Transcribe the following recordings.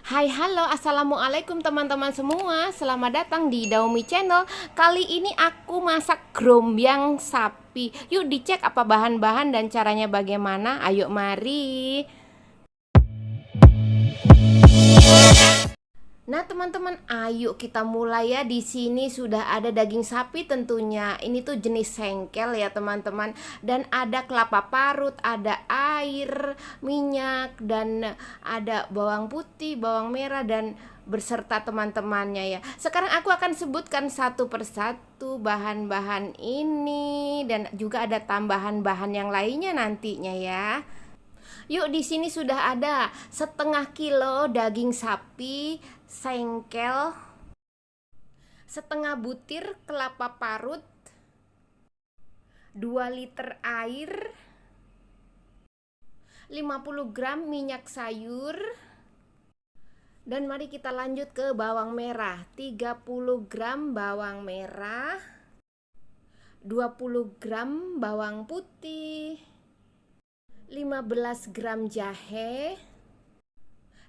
Hai, halo, assalamualaikum teman-teman semua. Selamat datang di Daumi Channel. Kali ini aku masak grombyang sapi. Yuk dicek apa bahan-bahan dan caranya bagaimana. Ayo mari. Nah, teman-teman, ayo kita mulai ya. Di sini sudah ada daging sapi tentunya. Ini tuh jenis sengkel ya, teman-teman. Dan ada kelapa parut, ada air, minyak, dan ada bawang putih, bawang merah, dan berserta teman-temannya ya. Sekarang aku akan sebutkan satu persatu bahan-bahan ini dan juga ada tambahan bahan yang lainnya nantinya ya. Yuk, di sini sudah ada setengah kilo daging sapi, sengkel, setengah butir kelapa parut, 2 liter air, 50 gram minyak sayur. Dan mari kita lanjut ke bawang merah, 30 gram bawang merah, 20 gram bawang putih, 15 gram jahe,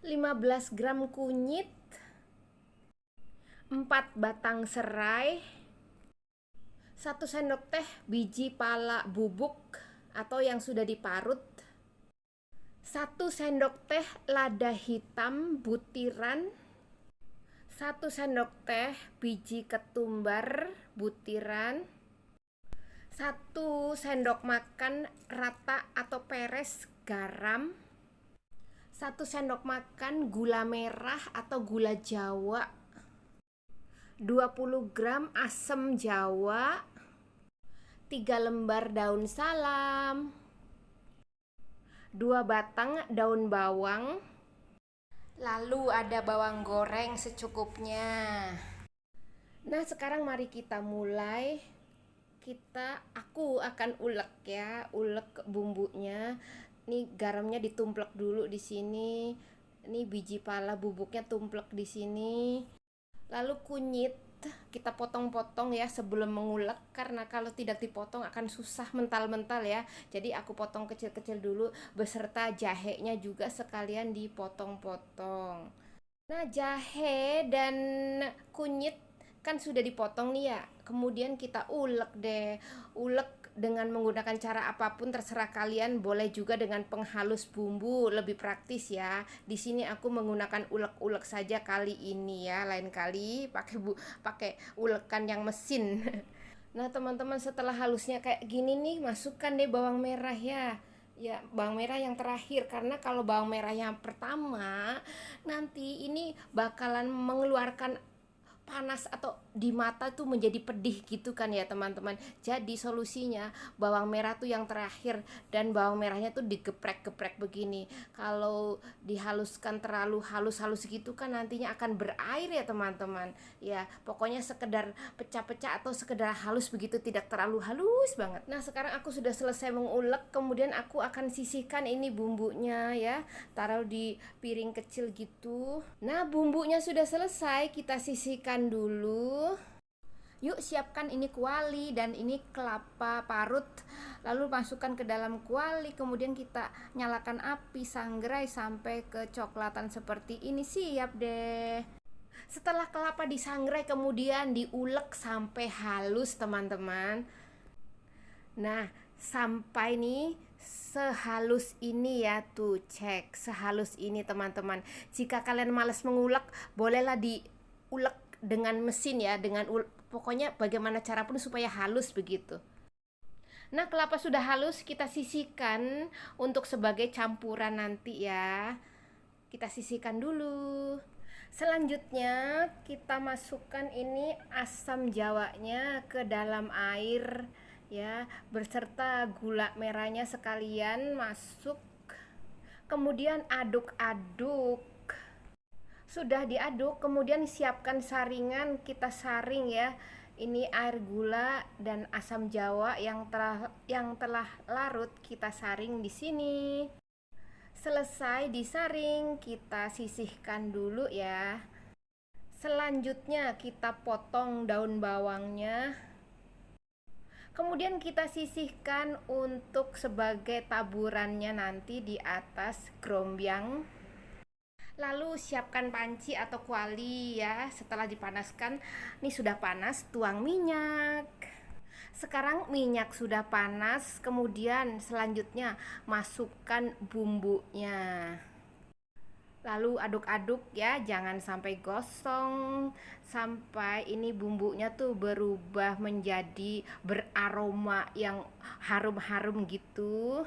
15 gram kunyit, 4 batang serai, 1 sendok teh biji pala bubuk atau yang sudah diparut, 1 sendok teh lada hitam butiran, 1 sendok teh biji ketumbar butiran, 1 sendok makan rata atau peres garam, 1 sendok makan gula merah atau gula Jawa, 20 gram asam Jawa, 3 lembar daun salam, 2 batang daun bawang, lalu ada bawang goreng secukupnya. Nah, sekarang mari kita mulai. Aku akan ulek ya, ulek bumbunya. Nih garamnya ditumplek dulu di sini. Ini biji pala bubuknya tumplek di sini. Lalu kunyit kita potong-potong ya sebelum mengulek, karena kalau tidak dipotong akan susah mental-mental ya. Jadi aku potong kecil-kecil dulu beserta jahenya juga sekalian dipotong-potong. Nah, jahe dan kunyit kan sudah dipotong nih ya. Kemudian kita ulek deh. Ulek dengan menggunakan cara apapun terserah kalian, boleh juga dengan penghalus bumbu, lebih praktis ya. Di sini aku menggunakan ulek-ulek saja kali ini ya. Lain kali pakai ulekan yang mesin. Nah, teman-teman, setelah halusnya kayak gini nih, masukkan deh bawang merah ya. Ya, bawang merah yang terakhir, karena kalau bawang merah yang pertama nanti ini bakalan mengeluarkan panas atau di mata tuh menjadi pedih gitu kan ya, teman-teman. Jadi solusinya bawang merah tuh yang terakhir, dan bawang merahnya tuh digeprek-geprek begini. Kalau dihaluskan terlalu halus-halus gitu kan nantinya akan berair ya, teman-teman. Ya, pokoknya sekedar pecah-pecah atau sekedar halus begitu, tidak terlalu halus banget. Nah, sekarang aku sudah selesai mengulek, kemudian aku akan sisihkan ini bumbunya ya. Taruh di piring kecil gitu. Nah, bumbunya sudah selesai, kita sisihkan dulu. Yuk, siapkan ini kuali dan ini kelapa parut. Lalu masukkan ke dalam kuali, kemudian kita nyalakan api, sangrai sampai kecoklatan seperti ini. Siap deh. Setelah kelapa disangrai kemudian diulek sampai halus, teman-teman. Nah, sampai nih sehalus ini ya, tuh cek sehalus ini, teman-teman. Jika kalian malas mengulek, bolehlah diulek dengan mesin ya, pokoknya bagaimana cara pun supaya halus begitu. Nah, kelapa sudah halus, kita sisihkan untuk sebagai campuran nanti ya. Kita sisihkan dulu. Selanjutnya kita masukkan ini asam jawanya ke dalam air ya, berserta gula merahnya sekalian masuk. Kemudian aduk-aduk. Sudah diaduk, kemudian siapkan saringan, kita saring ya. Ini air gula dan asam jawa yang telah larut, kita saring di sini. Selesai disaring, kita sisihkan dulu ya. Selanjutnya kita potong daun bawangnya. Kemudian kita sisihkan untuk sebagai taburannya nanti di atas grombyang. Lalu siapkan panci atau kuali ya. Setelah dipanaskan, ini sudah panas, tuang minyak. Sekarang minyak sudah panas, kemudian selanjutnya masukkan bumbunya. Lalu aduk-aduk ya, jangan sampai gosong, sampai ini bumbunya tuh berubah menjadi beraroma yang harum-harum gitu.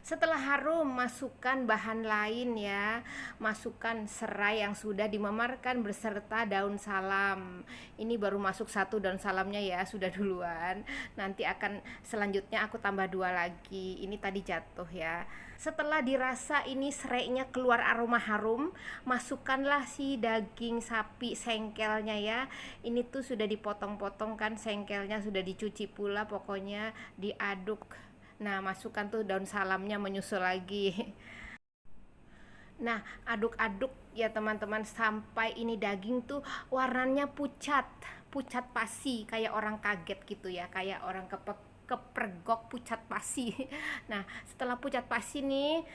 Setelah harum, masukkan bahan lain ya. Masukkan serai yang sudah dimemarkan beserta daun salam. Ini baru masuk satu daun salamnya ya, sudah duluan. Nanti akan selanjutnya aku tambah 2 lagi. Ini tadi jatuh ya. Setelah dirasa ini serainya keluar aroma harum, masukkanlah si daging sapi sengkelnya ya. Ini tuh sudah dipotong-potong kan, sengkelnya sudah dicuci pula, pokoknya diaduk. Nah, masukkan tuh daun salamnya menyusul lagi. Nah, aduk-aduk ya teman-teman sampai ini daging tuh warnanya pucat, pucat pasi, kayak orang kaget gitu ya, kayak orang kepergok pucat pasi. Nah, setelah pucat pasi nih,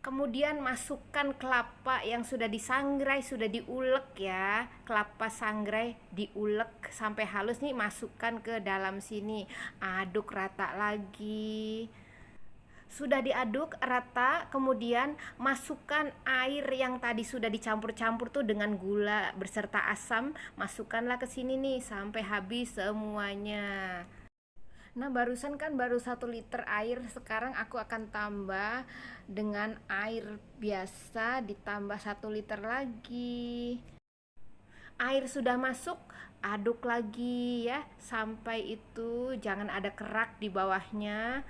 kemudian masukkan kelapa yang sudah disangrai, sudah diulek ya. Kelapa sangrai diulek sampai halus nih, masukkan ke dalam sini. Aduk rata lagi. Sudah diaduk rata, kemudian masukkan air yang tadi sudah dicampur-campur tuh dengan gula beserta asam. Masukkanlah ke sini nih sampai habis semuanya. Nah, barusan kan baru 1 liter air, sekarang aku akan tambah dengan air biasa ditambah 1 liter lagi. Air sudah masuk, aduk lagi ya, sampai itu jangan ada kerak di bawahnya.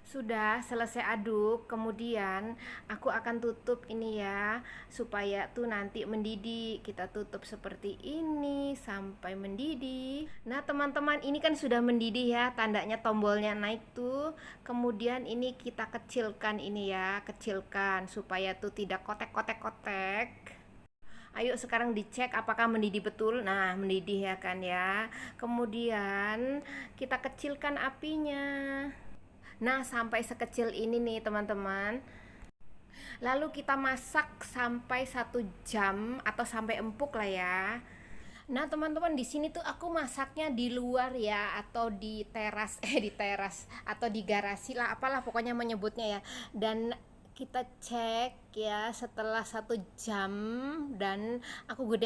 Sudah selesai aduk, kemudian aku akan tutup ini ya, supaya tuh nanti mendidih. Kita tutup seperti ini sampai mendidih. Nah teman-teman, ini kan sudah mendidih ya, tandanya tombolnya naik tuh. Kemudian ini kita kecilkan ini ya, kecilkan supaya tuh tidak kotek-kotek-kotek. Ayo sekarang dicek apakah mendidih betul. Nah, mendidih ya kan ya. Kemudian kita kecilkan apinya. Nah, sampai sekecil ini nih teman-teman. Lalu kita masak sampai 1 jam atau sampai empuk lah ya. Nah teman-teman, di sini tuh aku masaknya di luar ya, atau di teras, di teras atau di garasi lah, apalah pokoknya menyebutnya ya. Dan kita cek ya setelah 1 jam, dan aku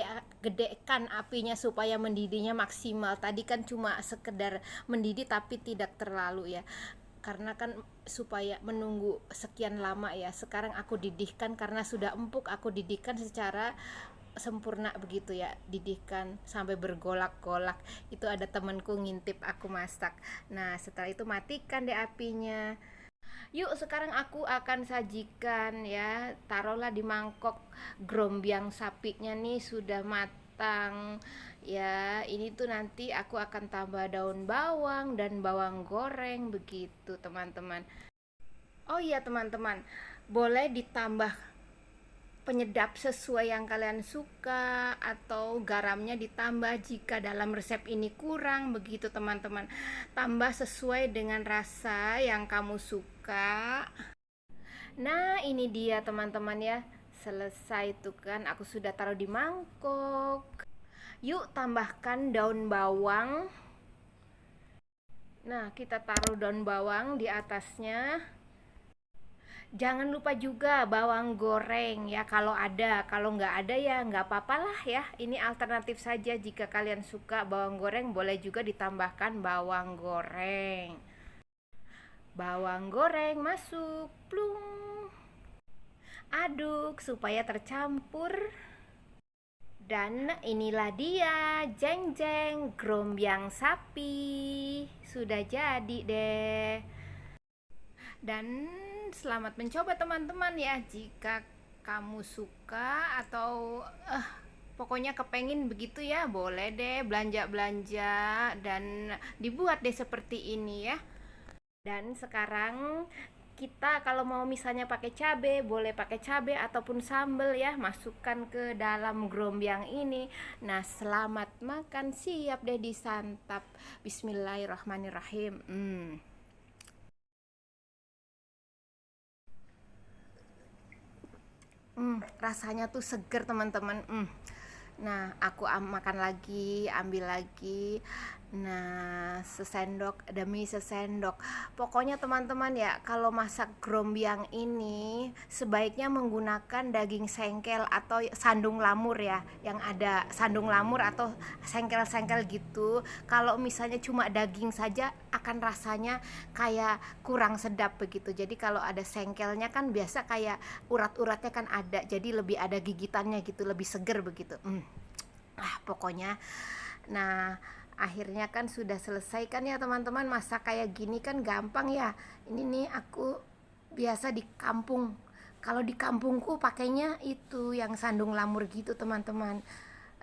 gedekan apinya supaya mendidihnya maksimal. Tadi kan cuma sekedar mendidih tapi tidak terlalu ya, karena kan supaya menunggu sekian lama ya. Sekarang aku didihkan karena sudah empuk, aku didihkan secara sempurna begitu ya, didihkan sampai bergolak-golak. Itu ada temanku ngintip aku masak. Nah setelah itu matikan deh apinya. Yuk sekarang aku akan sajikan ya. Taruhlah di mangkok, grombyang sapinya nih sudah matang ya. Ini tuh nanti aku akan tambah daun bawang dan bawang goreng begitu teman-teman. Oh iya teman-teman, boleh ditambah penyedap sesuai yang kalian suka, atau garamnya ditambah jika dalam resep ini kurang begitu teman-teman. Tambah sesuai dengan rasa yang kamu suka. Nah ini dia teman-teman ya, selesai tuh kan, aku sudah taruh di mangkok. Yuk tambahkan daun bawang. Nah kita taruh daun bawang di atasnya. Jangan lupa juga bawang goreng ya, kalau ada. Kalau nggak ada ya nggak apa-apa lah ya. Ini alternatif saja, jika kalian suka bawang goreng boleh juga ditambahkan bawang goreng. Bawang goreng masuk, plung. Aduk supaya tercampur. Dan inilah dia, jeng jeng grombyang sapi. Sudah jadi deh. Dan selamat mencoba teman-teman ya. Jika kamu suka atau pokoknya kepengin begitu ya, boleh deh belanja-belanja dan dibuat deh seperti ini ya. Dan sekarang kita kalau mau misalnya pakai cabai, boleh pakai cabai ataupun sambal ya, masukkan ke dalam grombyang ini. Nah selamat makan, siap deh disantap. Bismillahirrahmanirrahim. Rasanya tuh seger teman-teman. Nah, aku makan lagi, ambil lagi. Nah, sesendok demi sesendok. Pokoknya teman-teman ya, kalau masak grombyang ini sebaiknya menggunakan daging sengkel atau sandung lamur ya, yang ada sandung lamur atau sengkel-sengkel gitu. Kalau misalnya cuma daging saja akan rasanya kayak kurang sedap begitu. Jadi kalau ada sengkelnya kan biasa kayak urat-uratnya kan ada, jadi lebih ada gigitannya gitu, lebih seger begitu. Pokoknya, nah akhirnya kan sudah selesai kan ya teman-teman. Masak kayak gini kan gampang ya. Ini nih aku biasa di kampung. Kalau di kampungku pakainya itu yang sandung lamur gitu teman-teman,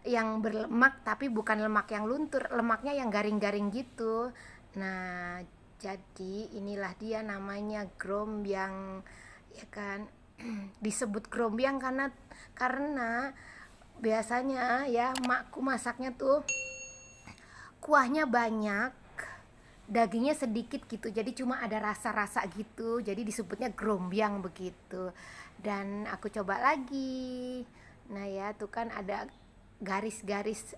yang berlemak tapi bukan lemak yang luntur, lemaknya yang garing-garing gitu. Nah, jadi inilah dia namanya grombyang ya kan. Disebut grombyang karena biasanya ya makku masaknya tuh kuahnya banyak, dagingnya sedikit gitu, jadi cuma ada rasa-rasa gitu, jadi disebutnya grombyang begitu. Dan aku coba lagi. Nah ya, tuh kan ada garis-garis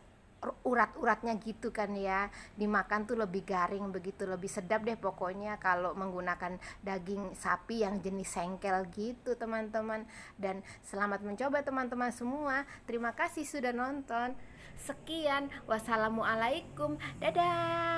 urat-uratnya gitu kan ya, dimakan tuh lebih garing begitu, lebih sedap deh pokoknya kalau menggunakan daging sapi yang jenis sengkel gitu teman-teman. Dan selamat mencoba teman-teman semua, terima kasih sudah nonton. Sekian, wassalamualaikum, dadah.